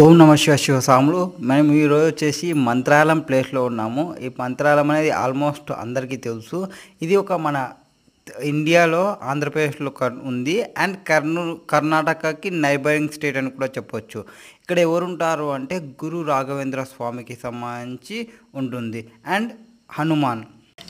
ఓం నమ శివ శివ సాములు. మేము ఈరోజు వచ్చేసి మంత్రాలయం ప్లేస్లో ఉన్నాము. ఈ మంత్రాలయం అనేది ఆల్మోస్ట్ అందరికీ తెలుసు. ఇది ఒక మన ఇండియాలో ఆంధ్రప్రదేశ్లో ఉంది అండ్ కర్ణాటకకి నైబరింగ్ స్టేట్ అని కూడా చెప్పొచ్చు. ఇక్కడ ఎవరుంటారు అంటే గురు రాఘవేంద్ర స్వామికి సంబంధించి ఉంటుంది అండ్ హనుమాన్.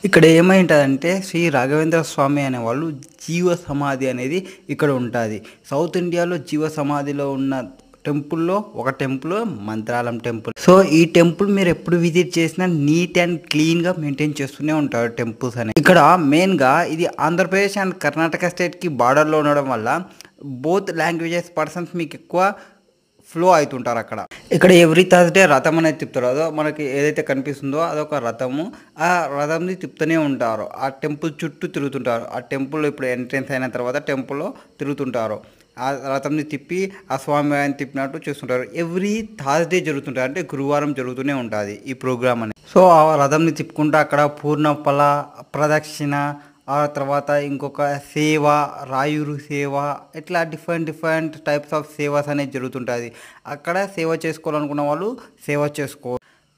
ఇక్కడ ఏమైంటుందంటే శ్రీ రాఘవేంద్ర స్వామి అనేవాళ్ళు జీవ సమాధి అనేది ఇక్కడ ఉంటుంది. సౌత్ ఇండియాలో జీవ సమాధిలో ఉన్న టెంపుల్లో ఒక టెంపుల్ మంత్రాలయం టెంపుల్. సో ఈ టెంపుల్ మీరు ఎప్పుడు విజిట్ చేసినా నీట్ అండ్ క్లీన్గా మెయింటైన్ చేస్తూనే ఉంటారు టెంపుల్స్ అనేవి. ఇక్కడ మెయిన్గా ఇది ఆంధ్రప్రదేశ్ అండ్ కర్ణాటక స్టేట్కి బార్డర్లో ఉండడం వల్ల బోత్ లాంగ్వేజెస్ పర్సన్స్ మీకు ఎక్కువ ఫ్లో అవుతుంటారు అక్కడ. ఇక్కడ ఎవ్రీ థర్స్డే రథం అనేది తిప్పుతారు. అదో మనకి ఏదైతే కనిపిస్తుందో అదొక రథము. ఆ రథంని తిప్పుతూనే ఉంటారు. ఆ టెంపుల్ చుట్టూ తిరుగుతుంటారు. ఆ టెంపుల్ ఇప్పుడు ఎంట్రెన్స్ అయిన తర్వాత టెంపుల్లో తిరుగుతుంటారు. ఆ రథంని తిప్పి ఆ స్వామివారిని తిప్పినట్టు చూస్తుంటారు. ఎవ్రీ థర్స్డే జరుగుతుంటారు, అంటే గురువారం జరుగుతూనే ఉంటుంది ఈ ప్రోగ్రామ్ అనేది. సో ఆ రథంని తిప్పుకుంటూ అక్కడ పూర్ణఫల ప్రదక్షిణ, ఆ తర్వాత ఇంకొక సేవ, రాయురు సేవ, ఇట్లా డిఫరెంట్ టైప్స్ ఆఫ్ సేవస్ అనేది జరుగుతుంటుంది. అక్కడ సేవ చేసుకోవాలనుకున్న వాళ్ళు సేవ చేసుకో.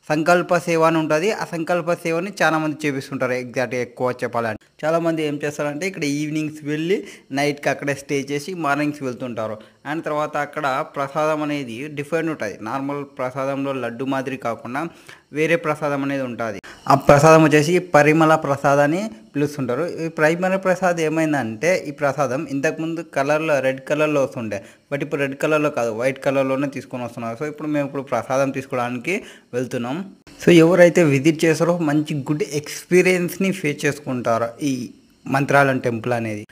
సంకల్ప సేవ అని ఉంటుంది. ఆ సంకల్ప సేవని చాలామంది చేపిస్తుంటారు. ఎగ్జాక్ట్గా ఎక్కువ చెప్పాలంటే చాలామంది ఏం చేస్తారంటే ఇక్కడ ఈవినింగ్స్ వెళ్ళి నైట్కి అక్కడే స్టే చేసి మార్నింగ్స్ వెళ్తుంటారు. అండ్ తర్వాత అక్కడ ప్రసాదం అనేది డిఫరెంట్ ఉంటుంది. నార్మల్ ప్రసాదంలో లడ్డు మాదిరి కాకుండా వేరే ప్రసాదం అనేది ఉంటుంది. ఆ ప్రసాదం వచ్చేసి పరిమళ ప్రసాదాన్ని పిలుస్తుంటారు. ఈ పరిమళ ప్రసాదం ఏమైందంటే ఈ ప్రసాదం ఇంతకుముందు కలర్లో రెడ్ కలర్లో వస్తుండే, బట్ ఇప్పుడు రెడ్ కలర్లో కాదు వైట్ కలర్లోనే తీసుకొని వస్తున్నారు. సో మేము ఇప్పుడు ప్రసాదం తీసుకోవడానికి వెళ్తున్నాం. సో ఎవరైతే విజిట్ చేస్తారో మంచి గుడ్ ఎక్స్పీరియన్స్ని ఫేస్ చేసుకుంటారు ఈ మంత్రాలయం టెంపుల్ అనేది.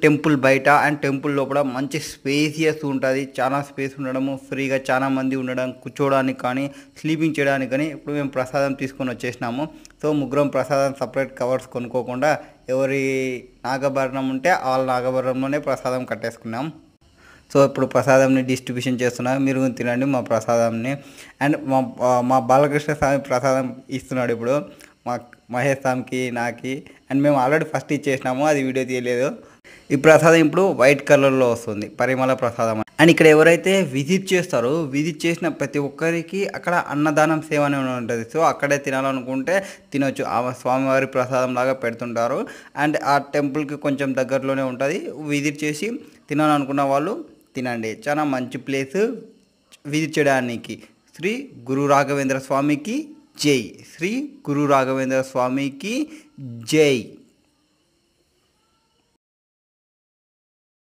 టెంపుల్ బయట అండ్ టెంపుల్ లోపల మంచి స్పేసియస్ ఉంటుంది. చాలా స్పేస్ ఉండడము, ఫ్రీగా చాలా మంది ఉండడం, కూర్చోవడానికి కానీ స్లీపింగ్ చేయడానికి కానీ. ఇప్పుడు మేము ప్రసాదం తీసుకొని వచ్చేసినాము. సో ముగ్గురం ప్రసాదం సపరేట్ కవర్స్ కొనుక్కోకుండా ఎవరి నాగభరణం ఉంటే వాళ్ళ నాగభరణంలోనే ప్రసాదం కట్టేసుకున్నాం. సో ఇప్పుడు ప్రసాదంని డిస్ట్రిబ్యూషన్ చేస్తున్నాం, మీరు తినండి మా ప్రసాదంని. అండ్ మా బాలకృష్ణ స్వామి ప్రసాదం ఇస్తున్నాడు ఇప్పుడు మా మహేష్ స్వామికి, నాకి. అండ్ మేము ఆల్రెడీ ఫస్ట్ ఇచ్చేసినాము, అది వీడియో తీయలేదు. ఈ ప్రసాదం ఇప్పుడు వైట్ కలర్లో వస్తుంది, పరిమళ ప్రసాదం. అండ్ ఇక్కడ ఎవరైతే విజిట్ చేస్తారో విజిట్ చేసిన ప్రతి ఒక్కరికి అక్కడ అన్నదానం సేవ అని ఉంటుంది. సో అక్కడే తినాలనుకుంటే తినొచ్చు. ఆ స్వామివారి ప్రసాదం లాగా పెడుతుంటారు. అండ్ ఆ టెంపుల్కి కొంచెం దగ్గరలోనే ఉంటుంది. విజిట్ చేసి తినాలనుకున్న వాళ్ళు తినండి. చాలా మంచి ప్లేస్ విజిట్ చేయడానికి. శ్రీ గురు రాఘవేంద్ర స్వామికి జై. శ్రీ గురు రాఘవేంద్ర స్వామికి జై.